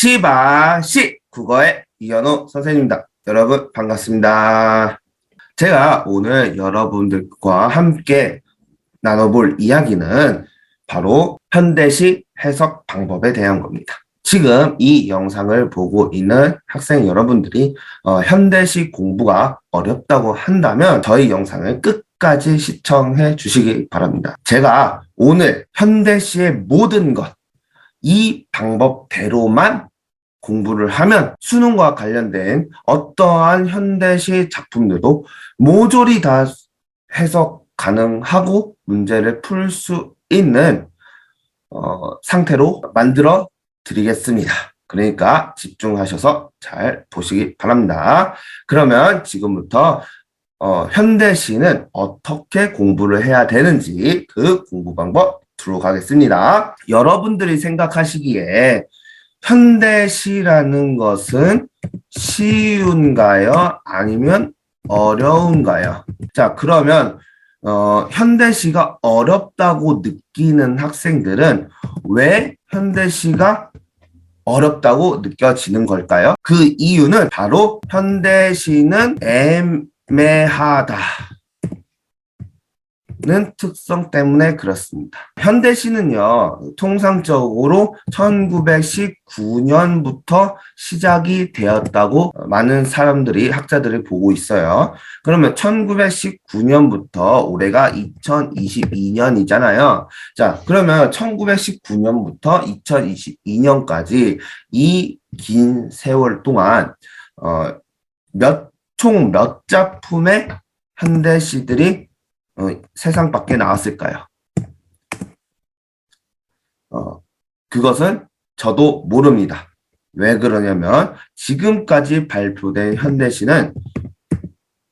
시바시 국어의 이현우 선생님입니다. 여러분 반갑습니다. 제가 오늘 여러분들과 함께 나눠볼 이야기는 바로 현대시 해석 방법에 대한 겁니다. 지금 이 영상을 보고 있는 학생 여러분들이 현대시 공부가 어렵다고 한다면 저희 영상을 끝까지 시청해 주시기 바랍니다. 제가 오늘 현대시의 모든 것, 이 방법대로만 공부를 하면 수능과 관련된 어떠한 현대시 작품들도 모조리 다 해석 가능하고 문제를 풀 수 있는 상태로 만들어 드리겠습니다. 그러니까 집중하셔서 잘 보시기 바랍니다. 그러면 지금부터 현대시는 어떻게 공부를 해야 되는지 그 공부 방법 들어가겠습니다. 여러분들이 생각하시기에 현대시라는 것은 쉬운가요? 아니면 어려운가요? 자, 그러면 현대시가 어렵다고 느끼는 학생들은 왜 현대시가 어렵다고 느껴지는 걸까요? 그 이유는 바로 현대시는 애매하다 는 특성 때문에 그렇습니다. 현대시는요, 통상적으로 1919년부터 시작이 되었다고 많은 사람들이, 학자들이 보고 있어요. 그러면 1919년부터 올해가 2022년이잖아요. 자, 그러면 1919년부터 2022년까지 이 긴 세월 동안 총 몇 작품의 현대시들이 세상 밖에 나왔을까요? 그것은 저도 모릅니다. 왜 그러냐면 지금까지 발표된 현대시는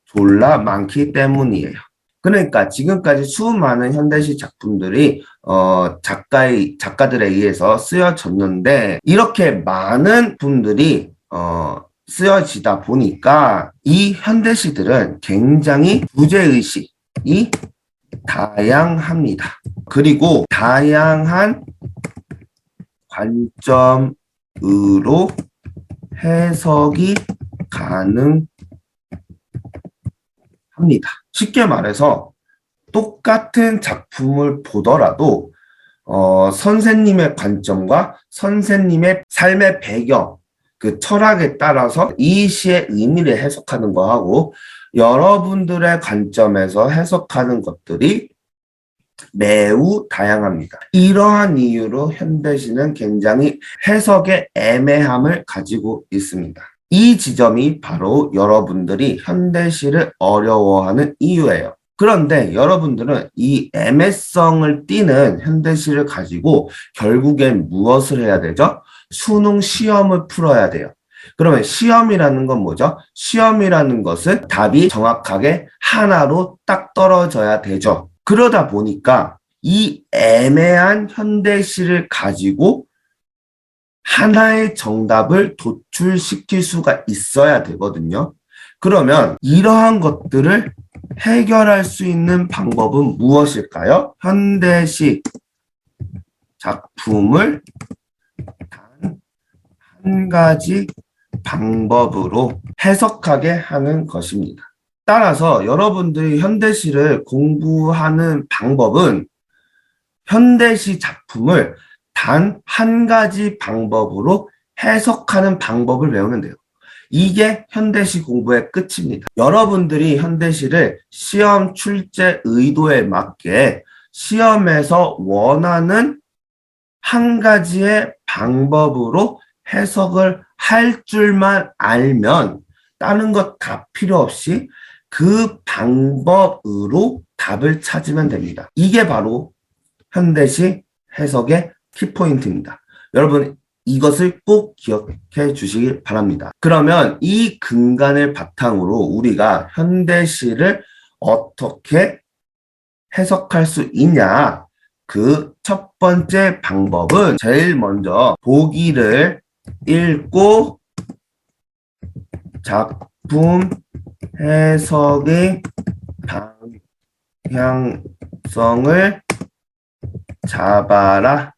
졸라 많기 때문이에요. 그러니까 지금까지 수많은 현대시 작품들이 작가들에 의해서 쓰여졌는데 이렇게 많은 분들이 쓰여지다 보니까 이 현대시들은 굉장히 주제의식 이 다양합니다. 그리고 다양한 관점으로 해석이 가능합니다. 쉽게 말해서 똑같은 작품을 보더라도 선생님의 관점과 선생님의 삶의 배경, 그 철학에 따라서 이 시의 의미를 해석하는 거하고 여러분들의 관점에서 해석하는 것들이 매우 다양합니다. 이러한 이유로 현대시는 굉장히 해석의 애매함을 가지고 있습니다. 이 지점이 바로 여러분들이 현대시를 어려워하는 이유예요. 그런데 여러분들은 이 애매성을 띠는 현대시를 가지고 결국엔 무엇을 해야 되죠? 수능 시험을 풀어야 돼요. 그러면 시험이라는 건 뭐죠? 시험이라는 것은 답이 정확하게 하나로 딱 떨어져야 되죠. 그러다 보니까 이 애매한 현대시를 가지고 하나의 정답을 도출시킬 수가 있어야 되거든요. 그러면 이러한 것들을 해결할 수 있는 방법은 무엇일까요? 현대시 작품을 단 한 가지 방법으로 해석하게 하는 것입니다. 따라서 여러분들이 현대시를 공부하는 방법은 현대시 작품을 단 한 가지 방법으로 해석하는 방법을 배우면 돼요. 이게 현대시 공부의 끝입니다. 여러분들이 현대시를 시험 출제 의도에 맞게 시험에서 원하는 한 가지의 방법으로 해석을 할 줄만 알면 다른 것 다 필요 없이 그 방법으로 답을 찾으면 됩니다. 이게 바로 현대시 해석의 키포인트입니다. 여러분 이것을 꼭 기억해 주시길 바랍니다. 그러면 이 근간을 바탕으로 우리가 현대시를 어떻게 해석할 수 있냐? 그 첫 번째 방법은 제일 먼저 보기를 읽고 작품 해석의 방향성을 잡아라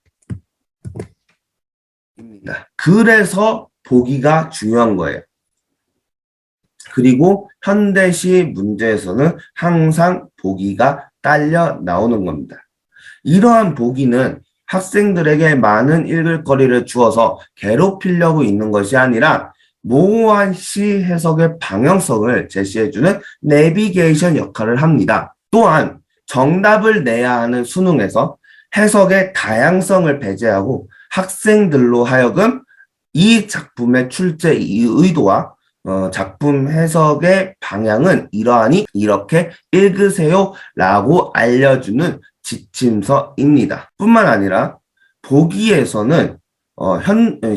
그래서 보기가 중요한 거예요. 그리고 현대시 문제에서는 항상 보기가 딸려 나오는 겁니다. 이러한 보기는 학생들에게 많은 읽을 거리를 주어서 괴롭히려고 있는 것이 아니라 모호한 시 해석의 방향성을 제시해주는 내비게이션 역할을 합니다. 또한 정답을 내야 하는 수능에서 해석의 다양성을 배제하고 학생들로 하여금 이 작품의 출제 의도와 작품 해석의 방향은 이러하니 이렇게 읽으세요 라고 알려주는 지침서입니다. 뿐만 아니라 보기에서는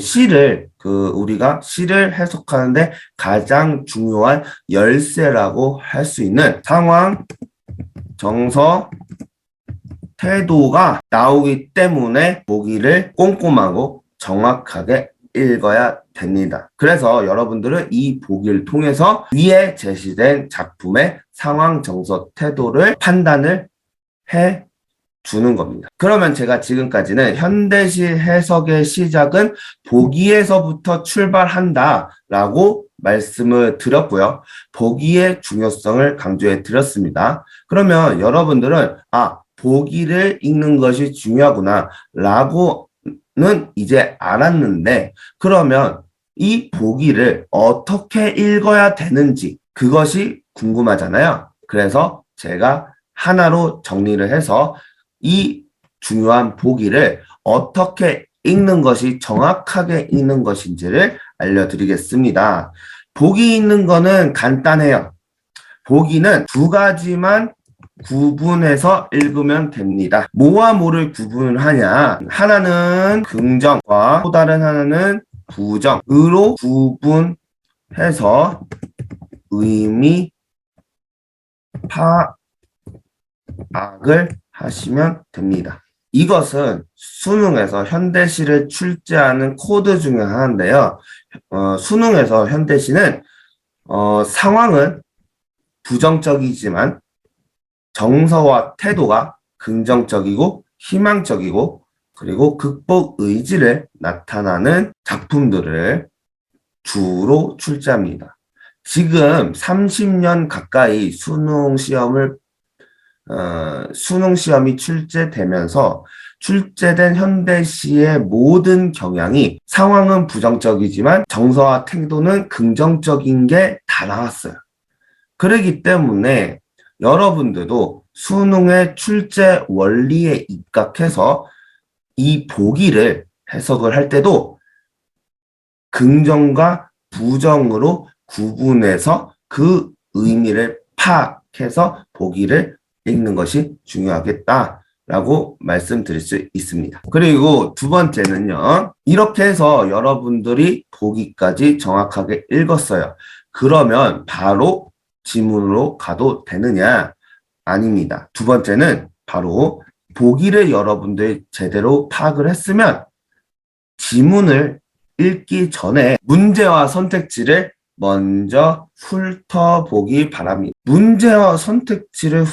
시를 우리가 시를 해석하는데 가장 중요한 열쇠라고 할 수 있는 상황, 정서, 태도가 나오기 때문에 보기를 꼼꼼하고 정확하게 읽어야 됩니다. 그래서 여러분들은 이 보기를 통해서 위에 제시된 작품의 상황, 정서, 태도를 판단을 해 주는 겁니다. 그러면 제가 지금까지는 현대시 해석의 시작은 보기에서부터 출발한다 라고 말씀을 드렸고요. 보기의 중요성을 강조해 드렸습니다. 그러면 여러분들은 보기를 읽는 것이 중요하구나 라고는 이제 알았는데, 그러면 이 보기를 어떻게 읽어야 되는지 그것이 궁금하잖아요. 그래서 제가 하나로 정리를 해서 이 중요한 보기를 어떻게 읽는 것이 정확하게 읽는 것인지를 알려드리겠습니다. 보기 읽는 거는 간단해요. 보기는 두 가지만 구분해서 읽으면 됩니다. 뭐와 뭐를 구분하냐? 하나는 긍정과 또 다른 하나는 부정으로 구분해서 의미 파악을 하시면 됩니다. 이것은 수능에서 현대시를 출제하는 코드 중에 하나인데요. 수능에서 현대시는 상황은 부정적이지만 정서와 태도가 긍정적이고 희망적이고 그리고 극복 의지를 나타나는 작품들을 주로 출제합니다. 지금 30년 가까이 수능 시험이 출제되면서 출제된 현대시의 모든 경향이 상황은 부정적이지만 정서와 태도는 긍정적인 게 다 나왔어요. 그렇기 때문에 여러분들도 수능의 출제 원리에 입각해서 이 보기를 해석을 할 때도 긍정과 부정으로 구분해서 그 의미를 파악해서 보기를 읽는 것이 중요하겠다라고 말씀드릴 수 있습니다. 그리고 두 번째는요. 이렇게 해서 여러분들이 보기까지 정확하게 읽었어요. 그러면 바로 지문으로 가도 되느냐? 아닙니다. 두 번째는 바로 보기를 여러분들이 제대로 파악을 했으면 지문을 읽기 전에 문제와 선택지를 먼저 훑어보기 바랍니다. 문제와 선택지를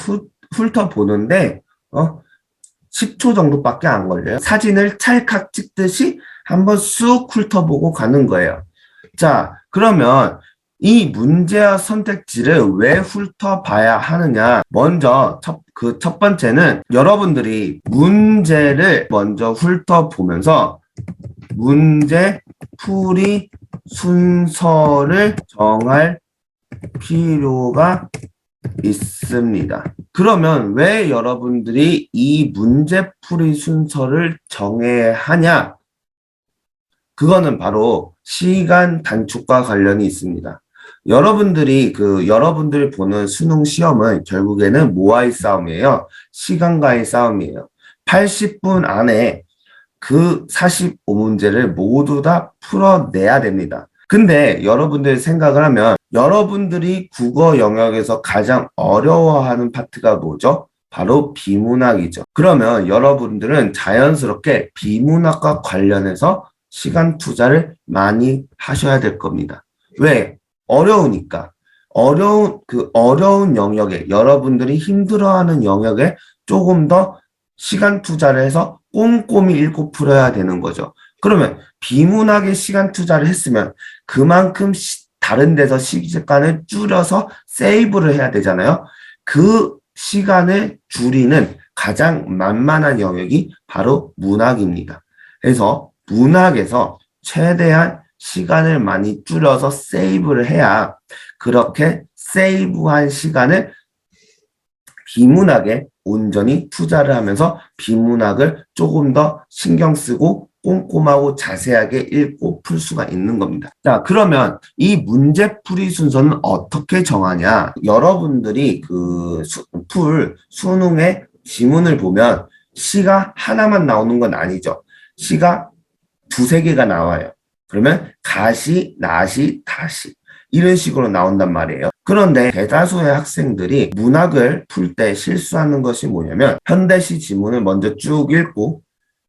훑어보는데 10초 정도밖에 안 걸려요. 사진을 찰칵 찍듯이 한번 쑥 훑어보고 가는 거예요. 자, 그러면 이 문제와 선택지를 왜 훑어봐야 하느냐? 먼저 첫 번째는 여러분들이 문제를 먼저 훑어보면서 문제 풀이 순서를 정할 필요가 있습니다. 그러면 왜 여러분들이 이 문제풀이 순서를 정해야 하냐? 그거는 바로 시간 단축과 관련이 있습니다. 여러분들이 여러분들이 보는 수능 시험은 결국에는 뭐와의 싸움이에요? 시간과의 싸움이에요. 80분 안에 그 45문제를 모두 다 풀어내야 됩니다. 근데 여러분들이 생각을 하면 여러분들이 국어 영역에서 가장 어려워하는 파트가 뭐죠? 바로 비문학이죠. 그러면 여러분들은 자연스럽게 비문학과 관련해서 시간 투자를 많이 하셔야 될 겁니다. 왜? 어려우니까. 어려운 영역에, 여러분들이 힘들어하는 영역에 조금 더 시간 투자를 해서 꼼꼼히 읽고 풀어야 되는 거죠. 그러면 비문학에 시간 투자를 했으면 그만큼 다른 데서 시간을 줄여서 세이브를 해야 되잖아요. 그 시간을 줄이는 가장 만만한 영역이 바로 문학입니다. 그래서 문학에서 최대한 시간을 많이 줄여서 세이브를 해야 그렇게 세이브한 시간을 비문학에 온전히 투자를 하면서 비문학을 조금 더 신경 쓰고 꼼꼼하고 자세하게 읽고 풀 수가 있는 겁니다. 자, 그러면 이 문제풀이 순서는 어떻게 정하냐? 여러분들이 그 수능의 지문을 보면 시가 하나만 나오는 건 아니죠. 시가 두세 개가 나와요. 그러면 가시, 나시, 다시 이런 식으로 나온단 말이에요. 그런데 대다수의 학생들이 문학을 풀 때 실수하는 것이 뭐냐면 현대시 지문을 먼저 쭉 읽고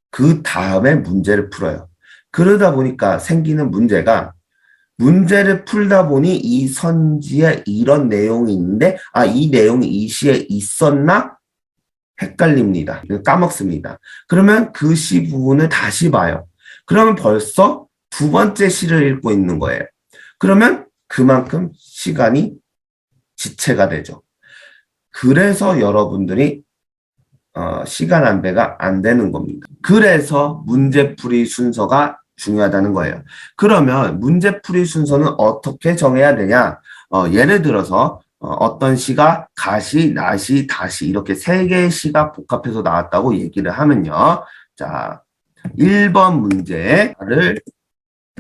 그 다음에 문제를 풀어요. 그러다 보니까 생기는 문제가 문제를 풀다 보니 이 선지에 이런 내용이 있는데 이 내용이 이 시에 있었나? 헷갈립니다. 까먹습니다. 그러면 그 시 부분을 다시 봐요. 그러면 벌써 두 번째 시를 읽고 있는 거예요. 그러면 그만큼 시간이 지체가 되죠. 그래서 여러분들이 시간 안배가 안 되는 겁니다. 그래서 문제풀이 순서가 중요하다는 거예요. 그러면 문제풀이 순서는 어떻게 정해야 되냐? 예를 들어서 어떤 시가 가시, 나시, 다시 이렇게 세 개의 시가 복합해서 나왔다고 얘기를 하면요. 자, 1번 문제를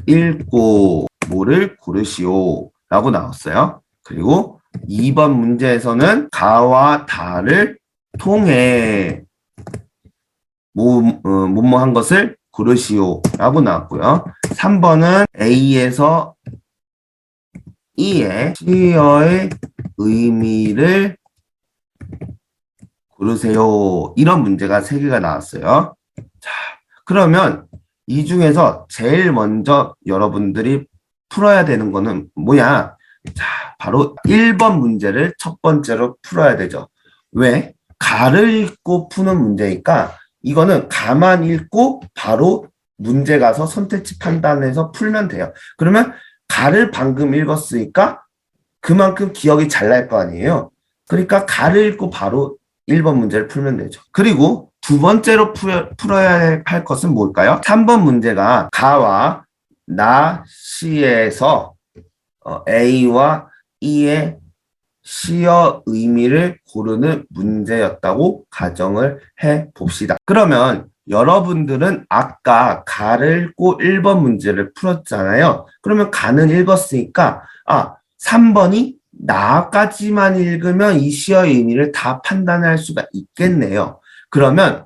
읽고 뭐를 고르시오 라고 나왔어요. 그리고 2번 문제에서는 가와 다를 통해 뭐뭐한 것을 고르시오 라고 나왔고요. 3번은 A에서 E의 시어의 의미를 고르세요. 이런 문제가 3개가 나왔어요. 자, 그러면 이 중에서 제일 먼저 여러분들이 풀어야 되는 거는 뭐냐? 자, 바로 1번 문제를 첫 번째로 풀어야 되죠. 왜? 가를 읽고 푸는 문제니까 이거는 가만 읽고 바로 문제 가서 선택지 판단해서 풀면 돼요. 그러면 가를 방금 읽었으니까 그만큼 기억이 잘 날 거 아니에요. 그러니까 가를 읽고 바로 1번 문제를 풀면 되죠. 그리고 두 번째로 풀어야 할 것은 뭘까요? 3번 문제가 가와 나, 시에서 A와 E의 시어 의미를 고르는 문제였다고 가정을 해 봅시다. 그러면 여러분들은 아까 가를 읽고 1번 문제를 풀었잖아요. 그러면 가는 읽었으니까 3번이 나까지만 읽으면 이 시어 의미를 다 판단할 수가 있겠네요. 그러면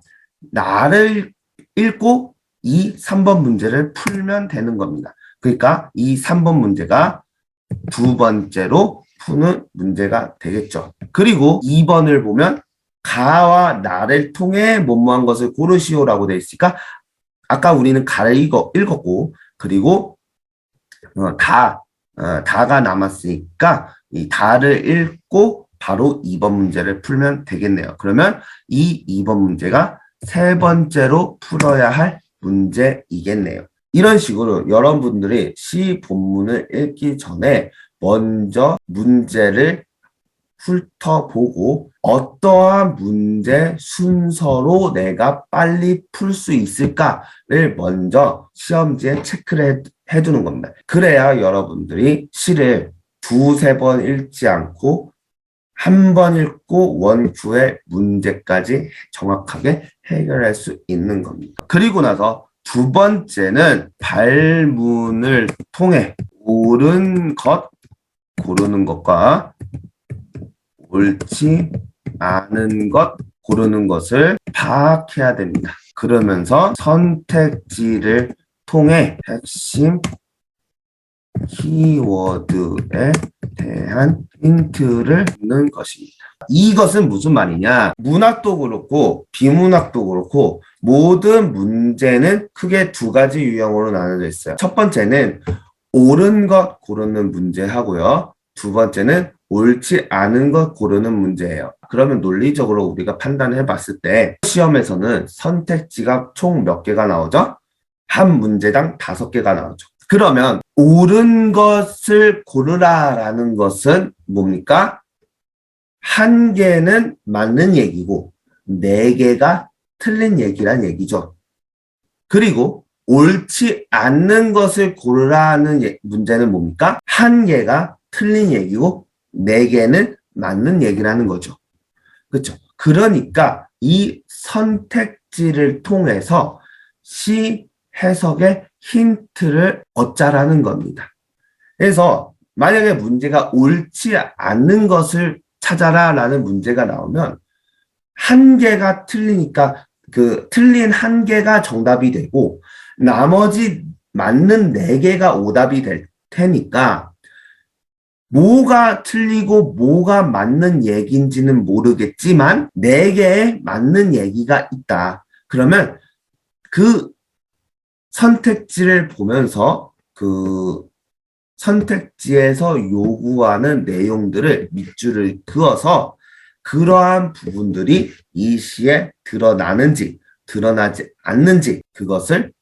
나를 읽고 이 3번 문제를 풀면 되는 겁니다. 그러니까 이 3번 문제가 두 번째로 푸는 문제가 되겠죠. 그리고 2번을 보면 가와 나를 통해 뭐뭐한 것을 고르시오라고 되어 있으니까 아까 우리는 가를 읽었고 그리고 다가 남았으니까 이 다를 읽고 바로 2번 문제를 풀면 되겠네요. 그러면 이 2번 문제가 세 번째로 풀어야 할 문제이겠네요. 이런 식으로 여러분들이 시 본문을 읽기 전에 먼저 문제를 훑어보고 어떠한 문제 순서로 내가 빨리 풀 수 있을까를 먼저 시험지에 체크를 해두는 겁니다. 그래야 여러분들이 시를 두세 번 읽지 않고 한 번 읽고 원투의 문제까지 정확하게 해결할 수 있는 겁니다. 그리고 나서 두 번째는 발문을 통해 옳은 것 고르는 것과 옳지 않은 것 고르는 것을 파악해야 됩니다. 그러면서 선택지를 통해 핵심 키워드에 대한 힌트를 주는 것입니다. 이것은 무슨 말이냐? 문학도 그렇고 비문학도 그렇고 모든 문제는 크게 두 가지 유형으로 나눠져 있어요. 첫 번째는 옳은 것 고르는 문제 하고요. 두 번째는 옳지 않은 것 고르는 문제예요. 그러면 논리적으로 우리가 판단해 봤을 때 시험에서는 선택지가 총 몇 개가 나오죠? 한 문제당 5개가 나오죠. 그러면 옳은 것을 고르라라는 것은 뭡니까? 1개는 맞는 얘기고 4개가 틀린 얘기란 얘기죠. 그리고 옳지 않는 것을 고르라는 문제는 뭡니까? 1개가 틀린 얘기고 4개는 맞는 얘기라는 거죠. 그렇죠? 그러니까 이 선택지를 통해서 시 해석의 힌트를 얻자라는 겁니다. 그래서 만약에 문제가 옳지 않는 것을 찾아라 라는 문제가 나오면 1개가 틀리니까 그 틀린 1개가 정답이 되고 나머지 맞는 4개가 오답이 될 테니까 뭐가 틀리고 뭐가 맞는 얘기인지는 모르겠지만 4개의 맞는 얘기가 있다. 그러면 그 선택지를 보면서 그 선택지에서 요구하는 내용들을 밑줄을 그어서 그러한 부분들이 이 시에 드러나는지 드러나지 않는지 그것을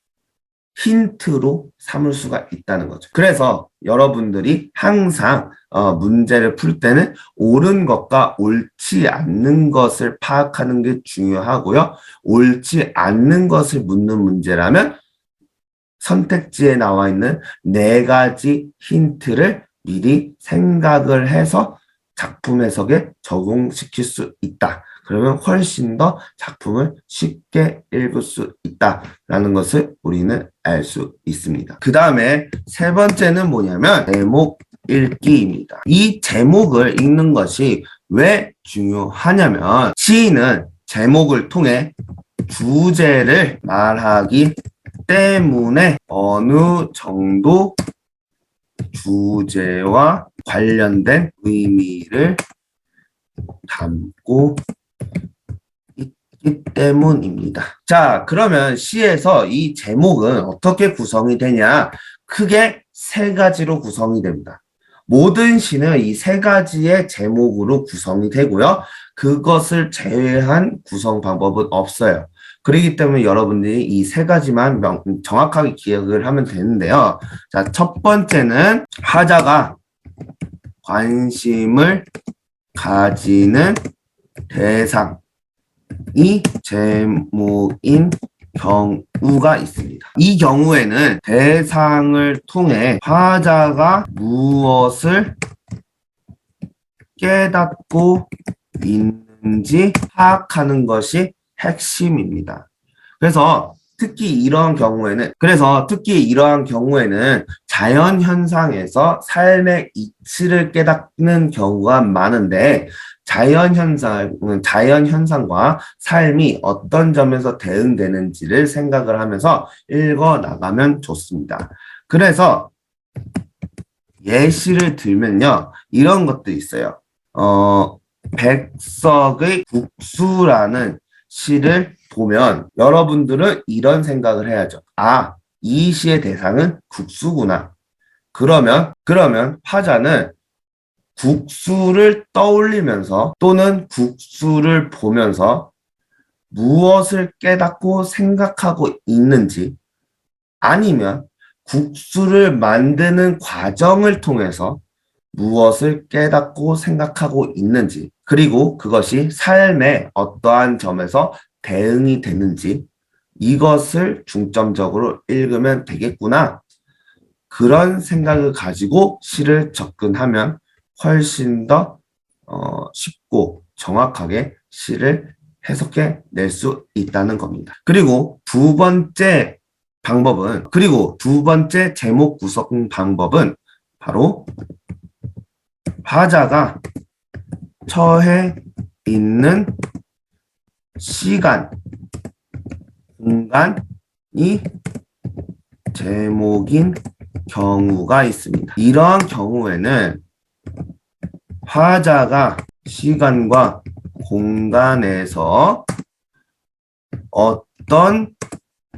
힌트로 삼을 수가 있다는 거죠. 그래서 여러분들이 항상 문제를 풀 때는 옳은 것과 옳지 않는 것을 파악하는 게 중요하고요. 옳지 않는 것을 묻는 문제라면 선택지에 나와 있는 4가지 힌트를 미리 생각을 해서 작품 해석에 적용시킬 수 있다. 그러면 훨씬 더 작품을 쉽게 읽을 수 있다라는 것을 우리는 알 수 있습니다. 그 다음에 3번째는 뭐냐면 제목 읽기입니다. 이 제목을 읽는 것이 왜 중요하냐면 시인은 제목을 통해 주제를 말하기 때문에 어느 정도 주제와 관련된 의미를 담고 있기 때문입니다. 자, 그러면 시에서 이 제목은 어떻게 구성이 되냐? 크게 3가지로 구성이 됩니다. 모든 시는 이 3가지의 제목으로 구성이 되고요. 그것을 제외한 구성 방법은 없어요. 그렇기 때문에 여러분들이 이 3가지만 정확하게 기억을 하면 되는데요. 자, 첫 번째는 화자가 관심을 가지는 대상이 제목인 경우가 있습니다. 이 경우에는 대상을 통해 화자가 무엇을 깨닫고 있는지 파악하는 것이 핵심입니다. 그래서 특히 이러한 경우에는 자연 현상에서 삶의 이치를 깨닫는 경우가 많은데 자연 현상과 삶이 어떤 점에서 대응되는지를 생각을 하면서 읽어 나가면 좋습니다. 그래서 예시를 들면요. 이런 것도 있어요. 백석의 국수라는 시를 보면 여러분들은 이런 생각을 해야죠. 아, 이 시의 대상은 국수구나. 그러면 화자는 국수를 떠올리면서 또는 국수를 보면서 무엇을 깨닫고 생각하고 있는지 아니면 국수를 만드는 과정을 통해서 무엇을 깨닫고 생각하고 있는지 그리고 그것이 삶의 어떠한 점에서 대응이 되는지 이것을 중점적으로 읽으면 되겠구나. 그런 생각을 가지고 시를 접근하면 훨씬 더 쉽고 정확하게 시를 해석해 낼 수 있다는 겁니다. 그리고 두 번째 제목 구성 방법은 바로 화자가 처해 있는 시간, 공간이 제목인 경우가 있습니다. 이러한 경우에는 화자가 시간과 공간에서 어떤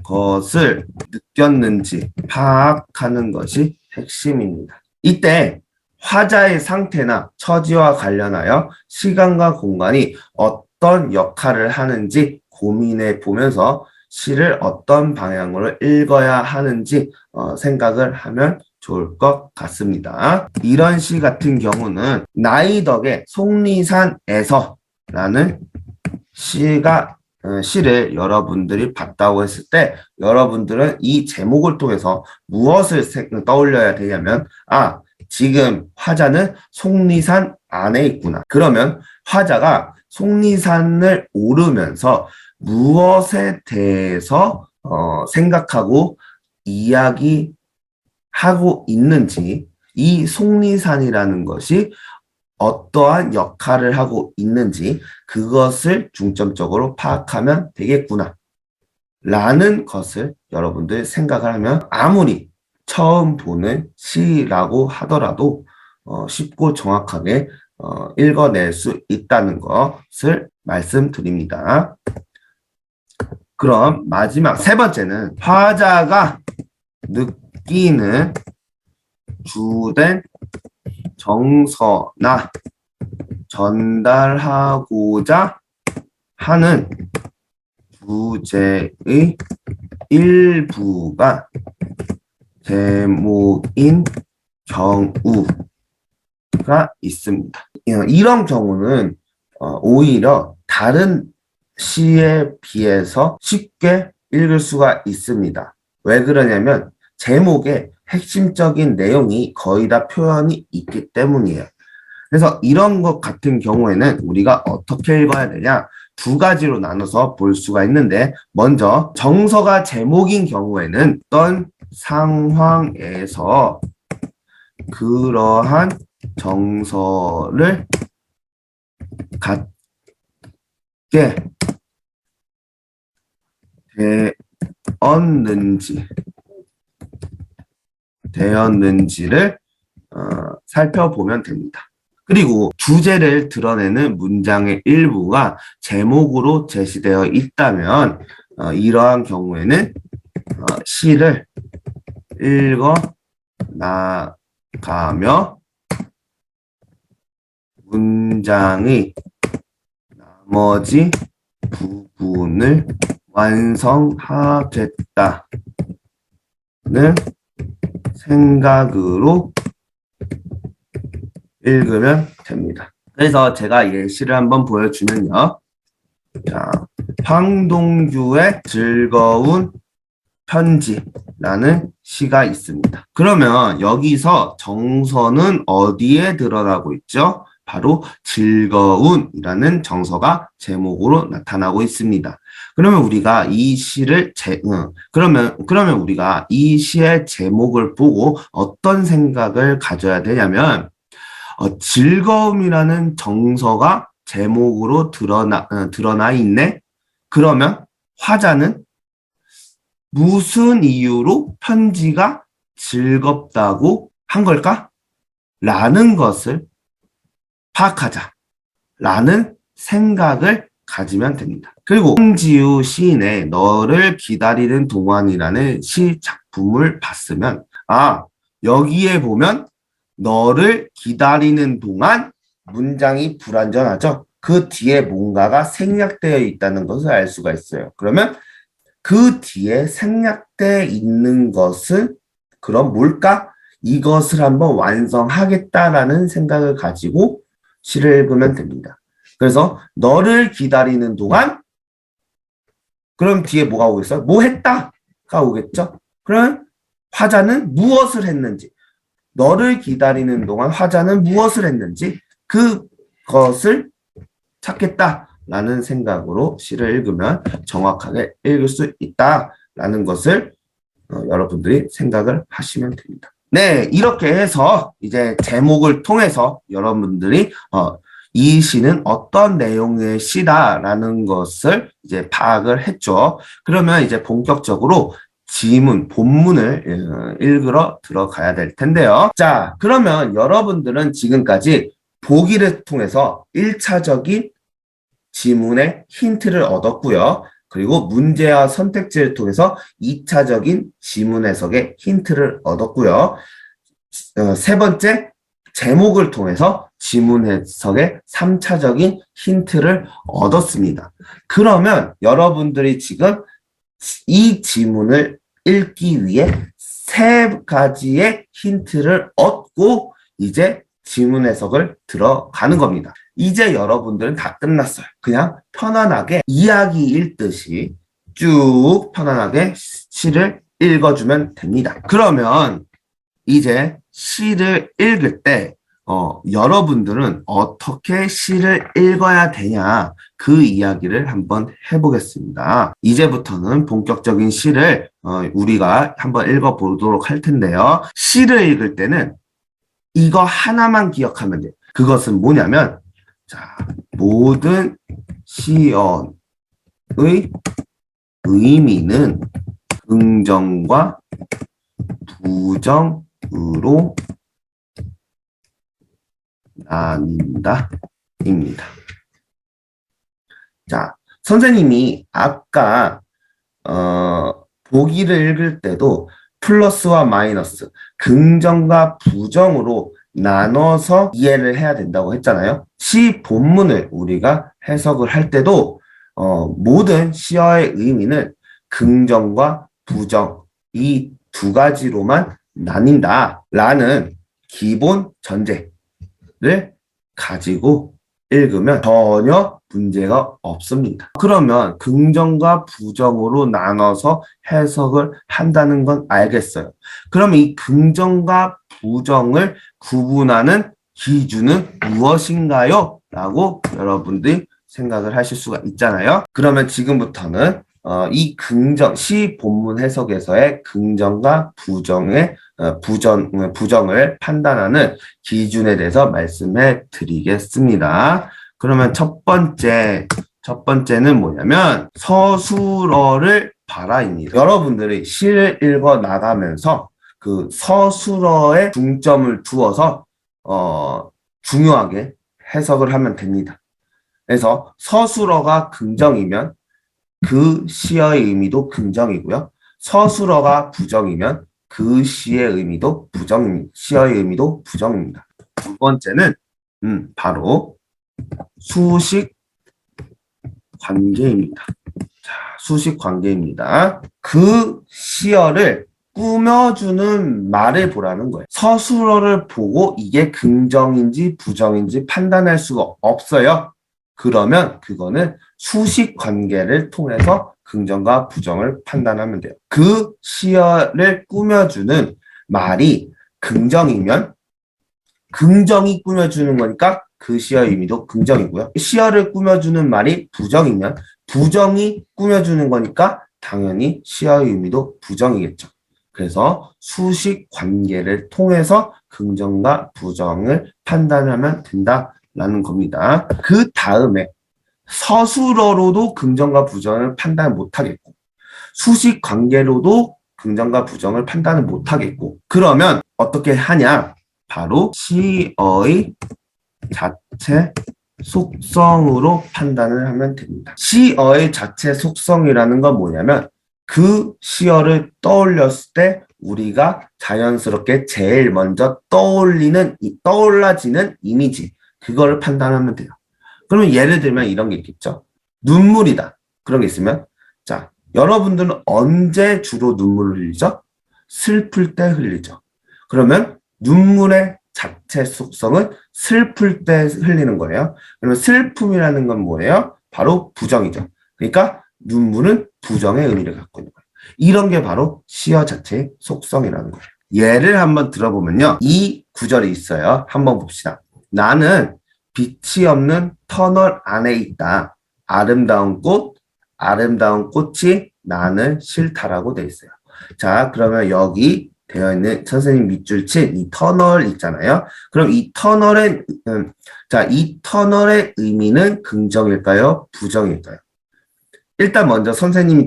것을 느꼈는지 파악하는 것이 핵심입니다. 이때 화자의 상태나 처지와 관련하여 시간과 공간이 어떤 역할을 하는지 고민해 보면서 시를 어떤 방향으로 읽어야 하는지 생각을 하면 좋을 것 같습니다. 이런 시 같은 경우는 나이덕의 속리산에서 라는 시를 여러분들이 봤다고 했을 때 여러분들은 이 제목을 통해서 무엇을 떠올려야 되냐면 지금 화자는 속리산 안에 있구나. 그러면 화자가 속리산을 오르면서 무엇에 대해서 생각하고 이야기하고 있는지, 이 속리산이라는 것이 어떠한 역할을 하고 있는지 그것을 중점적으로 파악하면 되겠구나 라는 것을 여러분들 생각을 하면 아무리 처음 보는 시라고 하더라도 쉽고 정확하게 읽어낼 수 있다는 것을 말씀드립니다. 그럼 마지막 세 번째는 화자가 느끼는 주된 정서나 전달하고자 하는 주제의 일부가 제목인 경우가 있습니다. 이런 경우는 오히려 다른 시에 비해서 쉽게 읽을 수가 있습니다. 왜 그러냐면 제목에 핵심적인 내용이 거의 다 표현이 있기 때문이에요. 그래서 이런 것 같은 경우에는 우리가 어떻게 읽어야 되냐? 두 가지로 나눠서 볼 수가 있는데 먼저 정서가 제목인 경우에는 어떤 상황에서 그러한 정서를 갖게 되었는지를 살펴보면 됩니다. 그리고 주제를 드러내는 문장의 일부가 제목으로 제시되어 있다면 이러한 경우에는 시를 읽어 나가며 문장의 나머지 부분을 완성하겠다는 생각으로 읽으면 됩니다. 그래서 제가 예시를 한번 보여주면요. 자, 황동규의 즐거운 편지라는 시가 있습니다. 그러면 여기서 정서는 어디에 드러나고 있죠? 바로 즐거운이라는 정서가 제목으로 나타나고 있습니다. 그러면 우리가 이 시를 그러면 우리가 이 시의 제목을 보고 어떤 생각을 가져야 되냐면 즐거움이라는 정서가 제목으로 드러나 있네. 그러면 화자는 무슨 이유로 편지가 즐겁다고 한 걸까? 라는 것을 파악하자라는 생각을 가지면 됩니다. 그리고 홍지우 시인의 너를 기다리는 동안이라는 시 작품을 봤으면 여기에 보면 너를 기다리는 동안 문장이 불완전하죠. 그 뒤에 뭔가가 생략되어 있다는 것을 알 수가 있어요. 그러면 그 뒤에 생략되어 있는 것은 그럼 뭘까? 이것을 한번 완성하겠다라는 생각을 가지고 시를 읽으면 됩니다. 그래서 너를 기다리는 동안 그럼 뒤에 뭐가 오겠어요? 뭐 했다가 오겠죠? 그럼 화자는 무엇을 했는지 너를 기다리는 동안 화자는 무엇을 했는지 그것을 찾겠다라는 생각으로 시를 읽으면 정확하게 읽을 수 있다라는 것을 여러분들이 생각을 하시면 됩니다. 네, 이렇게 해서 이제 제목을 통해서 여러분들이 이 시는 어떤 내용의 시다라는 것을 이제 파악을 했죠. 그러면 이제 본격적으로 본문을 읽으러 들어가야 될 텐데요. 자, 그러면 여러분들은 지금까지 보기를 통해서 1차적인 지문의 힌트를 얻었고요. 그리고 문제와 선택지를 통해서 2차적인 지문 해석의 힌트를 얻었고요. 세 번째, 제목을 통해서 지문 해석의 3차적인 힌트를 얻었습니다. 그러면 여러분들이 지금 이 지문을 읽기 위해 세 가지의 힌트를 얻고 이제 지문 해석을 들어가는 겁니다. 이제 여러분들은 다 끝났어요. 그냥 편안하게 이야기 읽듯이 쭉 편안하게 시를 읽어주면 됩니다. 그러면 이제 시를 읽을 때 여러분들은 어떻게 시를 읽어야 되냐 그 이야기를 한번 해보겠습니다. 이제부터는 본격적인 시를 우리가 한번 읽어보도록 할 텐데요. 시를 읽을 때는 이거 하나만 기억하면 돼요. 그것은 뭐냐면 자, 모든 시어의 의미는 긍정과 부정으로 나뉜다 입니다. 자, 선생님이 아까 보기를 읽을 때도 플러스와 마이너스, 긍정과 부정으로 나눠서 이해를 해야 된다고 했잖아요. 시 본문을 우리가 해석을 할 때도 모든 시어의 의미는 긍정과 부정 이 두 가지로만 나뉜다라는 기본 전제를 가지고 읽으면 전혀 문제가 없습니다. 그러면 긍정과 부정으로 나눠서 해석을 한다는 건 알겠어요. 그러면 이 긍정과 부정을 구분하는 기준은 무엇인가요? 라고 여러분들이 생각을 하실 수가 있잖아요. 그러면 지금부터는 이 시 본문 해석에서의 긍정과 부정의 부정을 판단하는 기준에 대해서 말씀해 드리겠습니다. 그러면 첫 번째는 뭐냐면 서술어를 봐라입니다. 여러분들이 시를 읽어 나가면서 그 서술어에 중점을 두어서 중요하게 해석을 하면 됩니다. 그래서 서술어가 긍정이면 그 시의 의미도 긍정이고요. 서술어가 부정이면 그 시의 의미도 시의 의미도 부정입니다. 두 번째는 바로 수식 관계입니다. 자, 수식 관계입니다. 그 시어를 꾸며주는 말을 보라는 거예요. 서술어를 보고 이게 긍정인지 부정인지 판단할 수가 없어요. 그러면 그거는 수식 관계를 통해서 긍정과 부정을 판단하면 돼요. 그 시어를 꾸며주는 말이 긍정이면 긍정이 꾸며주는 거니까 그 시어의 의미도 긍정이고요. 시어를 꾸며주는 말이 부정이면 부정이 꾸며주는 거니까 당연히 시어의 의미도 부정이겠죠. 그래서 수식 관계를 통해서 긍정과 부정을 판단하면 된다라는 겁니다. 그 다음에 서술어로도 긍정과 부정을 판단 못하겠고 수식 관계로도 긍정과 부정을 판단을 못하겠고 그러면 어떻게 하냐? 바로 시어의 자체 속성으로 판단을 하면 됩니다. 시어의 자체 속성이라는 건 뭐냐면 그 시어를 떠올렸을 때 우리가 자연스럽게 제일 먼저 떠올라지는 이미지 그거를 판단하면 돼요. 그러면 예를 들면 이런 게 있겠죠. 눈물이다. 그런 게 있으면 자, 여러분들은 언제 주로 눈물을 흘리죠? 슬플 때 흘리죠. 그러면 눈물의 자체 속성은 슬플 때 흘리는 거예요. 그러면 슬픔이라는 건 뭐예요? 바로 부정이죠. 그러니까 눈물은 부정의 의미를 갖고 있는 거예요. 이런 게 바로 시어 자체의 속성이라는 거예요. 예를 한번 들어보면요. 이 구절이 있어요. 한번 봅시다. 나는 빛이 없는 터널 안에 있다. 아름다운 꽃이 나는 싫다라고 돼 있어요. 자, 그러면 여기 되어 있는 선생님 밑줄 친 이 터널 있잖아요. 그럼 이 터널의 의미는 긍정일까요? 부정일까요? 일단 먼저 선생님이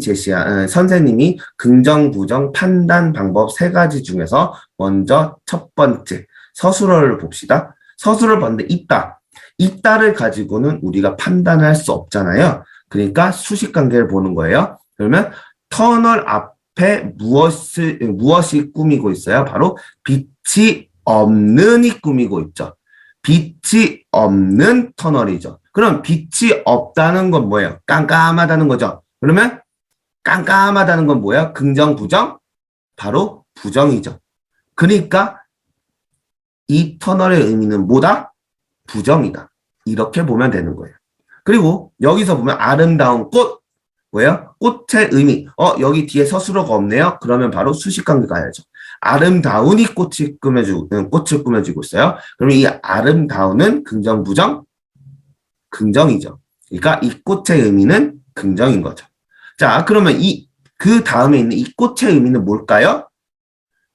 선생님이 긍정, 부정 판단 방법 세 가지 중에서 먼저 첫 번째 서술어를 봅시다. 서술어를 봤는데 있다를 가지고는 우리가 판단할 수 없잖아요. 그러니까 수식관계를 보는 거예요. 그러면 터널 앞에 무엇이 꾸미고 있어요? 바로 빛이 없는이 꾸미고 있죠. 빛이 없는 터널이죠. 그럼 빛이 없다는 건 뭐예요? 깜깜하다는 거죠. 그러면 깜깜하다는 건 뭐야? 긍정, 부정? 바로 부정이죠. 그러니까 이 터널의 의미는 뭐다? 부정이다. 이렇게 보면 되는 거예요. 그리고 여기서 보면 아름다운 꽃. 뭐예요? 꽃의 의미. 여기 뒤에 서술어가 없네요. 그러면 바로 수식관계 가야죠. 아름다운이 꽃을 꾸며주고 있어요. 그러면 이 아름다운은 긍정, 부정? 긍정이죠. 그러니까 이 꽃의 의미는 긍정인 거죠. 자, 그러면 그 다음에 있는 이 꽃의 의미는 뭘까요?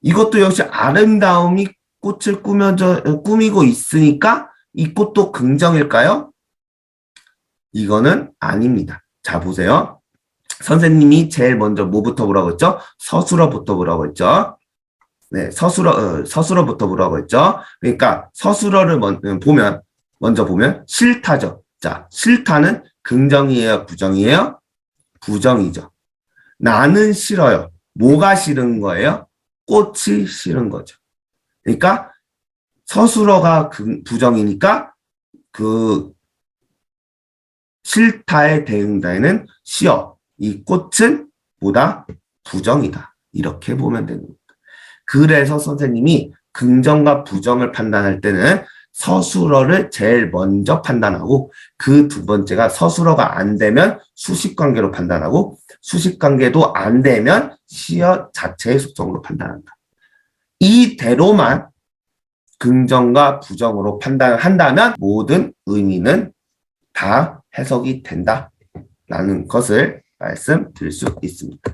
이것도 역시 아름다움이 꽃을 꾸미고 있으니까 이 꽃도 긍정일까요? 이거는 아닙니다. 자, 보세요. 선생님이 제일 먼저 뭐부터 보라고 했죠? 서술어부터 보라고 했죠? 네, 서술어부터 보라고 했죠? 그러니까 서술어를 먼저 보면 싫다죠. 자, 싫다는 긍정이에요, 부정이에요? 부정이죠. 나는 싫어요. 뭐가 싫은 거예요? 꽃이 싫은 거죠. 그러니까 서술어가 부정이니까 그 싫다의 대응자에는 시어. 이 꽃은 보다 부정이다. 이렇게 보면 되는 겁니다. 그래서 선생님이 긍정과 부정을 판단할 때는 서술어를 제일 먼저 판단하고 그 두 번째가 서술어가 안 되면 수식관계로 판단하고 수식관계도 안 되면 시어 자체의 속성으로 판단한다. 이대로만 긍정과 부정으로 판단을 한다면 모든 의미는 다 해석이 된다라는 것을 말씀드릴 수 있습니다.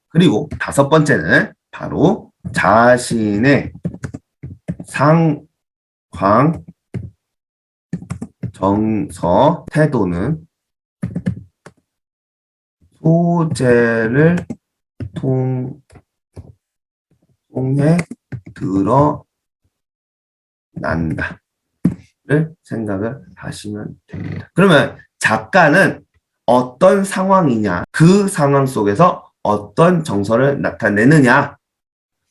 그리고 다섯 번째는 바로 자신의 상황, 정서, 태도는 소재를 통해 드러난다. 를 생각을 하시면 됩니다. 그러면 작가는 어떤 상황이냐, 그 상황 속에서 어떤 정서를 나타내느냐,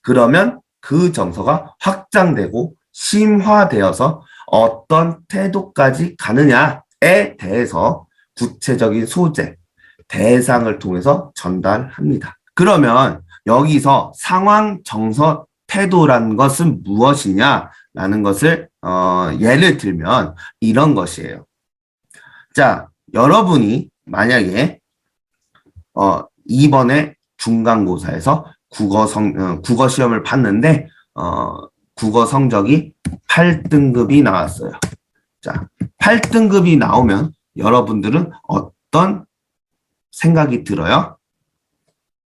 그러면 그 정서가 확장되고 심화되어서 어떤 태도까지 가느냐에 대해서 구체적인 소재, 대상을 통해서 전달합니다. 그러면 여기서 상황, 정서, 태도라는 것은 무엇이냐라는 것을 예를 들면 이런 것이에요. 자, 여러분이 만약에 이번에 중간고사에서 국어 시험을 봤는데 국어 성적이 8등급이 나왔어요. 자, 8등급이 나오면 여러분들은 어떤 생각이 들어요?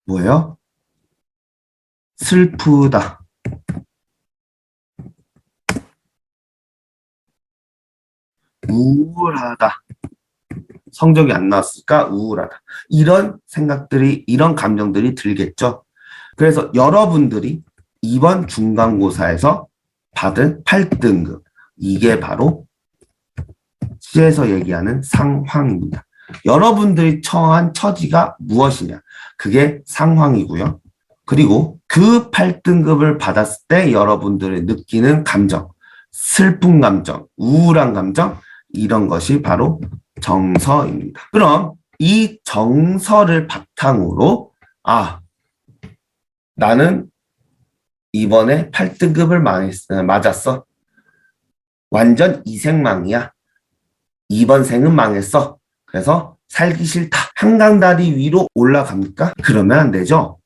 뭐예요? 슬프다. 우울하다. 성적이 안 나왔으니까 우울하다. 이런 생각들이, 이런 감정들이 들겠죠. 그래서 여러분들이 이번 중간고사에서 받은 8등급, 이게 바로 시에서 얘기하는 상황입니다. 여러분들이 처한 처지가 무엇이냐? 그게 상황이고요. 그리고 그 8등급을 받았을 때 여러분들이 느끼는 감정, 슬픈 감정, 우울한 감정, 이런 것이 바로 정서입니다. 그럼 이 정서를 바탕으로 나는 이번에 8등급을 맞았어. 완전 이생망이야. 이번 생은 망했어. 그래서 살기 싫다. 한강다리 위로 올라갑니까? 그러면 안 되죠.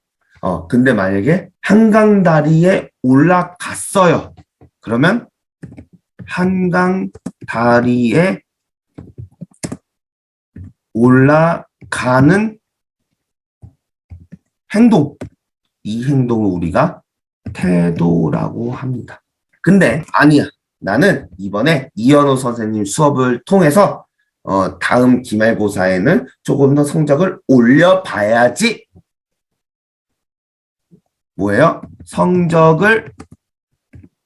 근데 만약에 한강다리에 올라갔어요. 그러면 한강다리에 올라가는 행동, 이 행동을 우리가 태도라고 합니다. 근데 아니야. 나는 이번에 이현호 선생님 수업을 통해서 다음 기말고사에는 조금 더 성적을 올려봐야지. 뭐예요? 성적을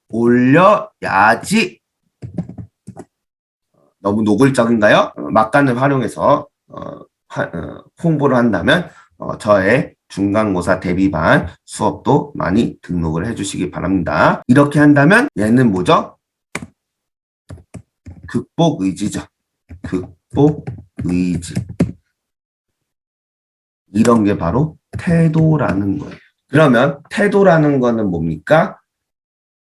올려야지. 너무 노골적인가요? 막간을 활용해서 홍보를 한다면 저의 중간고사 대비반 수업도 많이 등록을 해주시기 바랍니다. 이렇게 한다면 얘는 뭐죠? 극복 의지죠. 극복 의지. 이런 게 바로 태도라는 거예요. 그러면 태도라는 거는 뭡니까?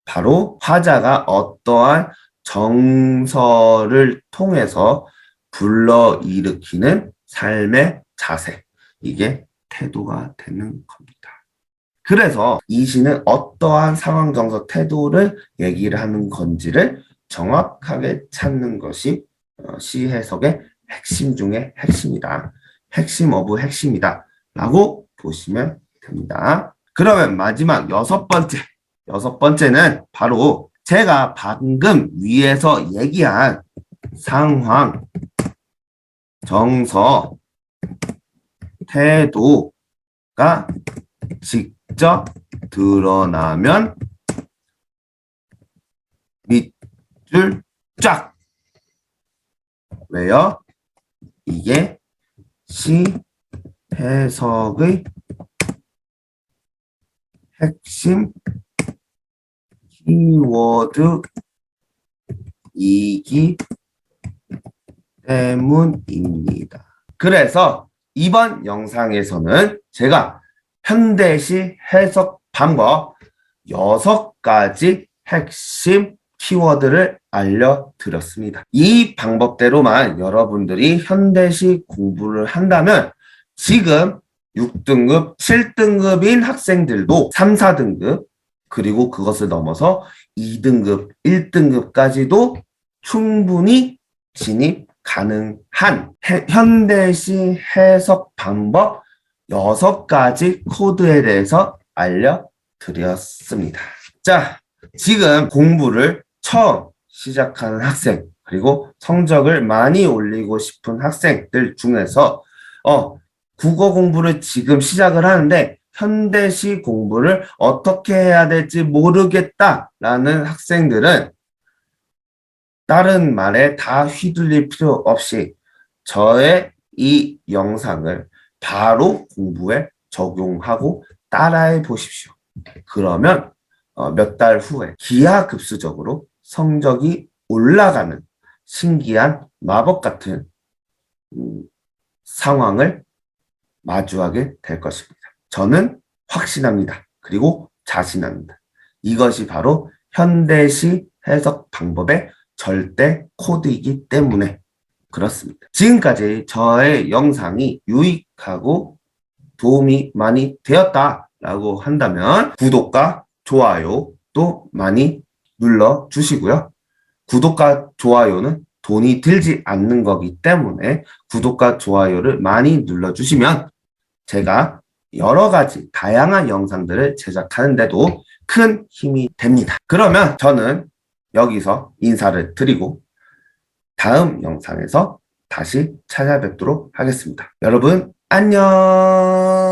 바로 화자가 어떠한 정서를 통해서 불러일으키는 삶의 자세. 이게 태도가 되는 겁니다. 그래서 이 시는 어떠한 상황, 정서, 태도를 얘기를 하는 건지를 정확하게 찾는 것이 시 해석의 핵심 중에 핵심이다. 핵심 오브 핵심이다. 라고 보시면 됩니다. 그러면 마지막 여섯 번째는 바로 제가 방금 위에서 얘기한 상황, 정서, 태도가 직접 드러나면 밑줄 쫙! 왜요? 이게 시 해석의 핵심 키워드이기 때문입니다. 그래서 이번 영상에서는 제가 현대시 해석 방법 6가지 핵심 키워드를 알려드렸습니다. 이 방법대로만 여러분들이 현대시 공부를 한다면 지금 6등급, 7등급인 학생들도 3, 4등급, 그리고 그것을 넘어서 2등급, 1등급까지도 충분히 진입 가능한 현대시 해석 방법 6가지 코드에 대해서 알려드렸습니다. 자, 지금 공부를 처음 시작하는 학생, 그리고 성적을 많이 올리고 싶은 학생들 중에서 국어 공부를 지금 시작을 하는데 현대시 공부를 어떻게 해야 될지 모르겠다라는 학생들은 다른 말에 다 휘둘릴 필요 없이 저의 이 영상을 바로 공부에 적용하고 따라해 보십시오. 그러면 몇 달 후에 기하급수적으로 성적이 올라가는 신기한 마법 같은 상황을 마주하게 될 것입니다. 저는 확신합니다. 그리고 자신합니다. 이것이 바로 현대시 해석 방법의 절대 코드이기 때문에 그렇습니다. 지금까지 저의 영상이 유익하고 도움이 많이 되었다라고 한다면 구독과 좋아요도 많이 눌러주시고요. 구독과 좋아요는 돈이 들지 않는 거기 때문에 구독과 좋아요를 많이 눌러주시면 제가 여러 가지 다양한 영상들을 제작하는데도 큰 힘이 됩니다. 그러면 저는 여기서 인사를 드리고 다음 영상에서 다시 찾아뵙도록 하겠습니다. 여러분 안녕.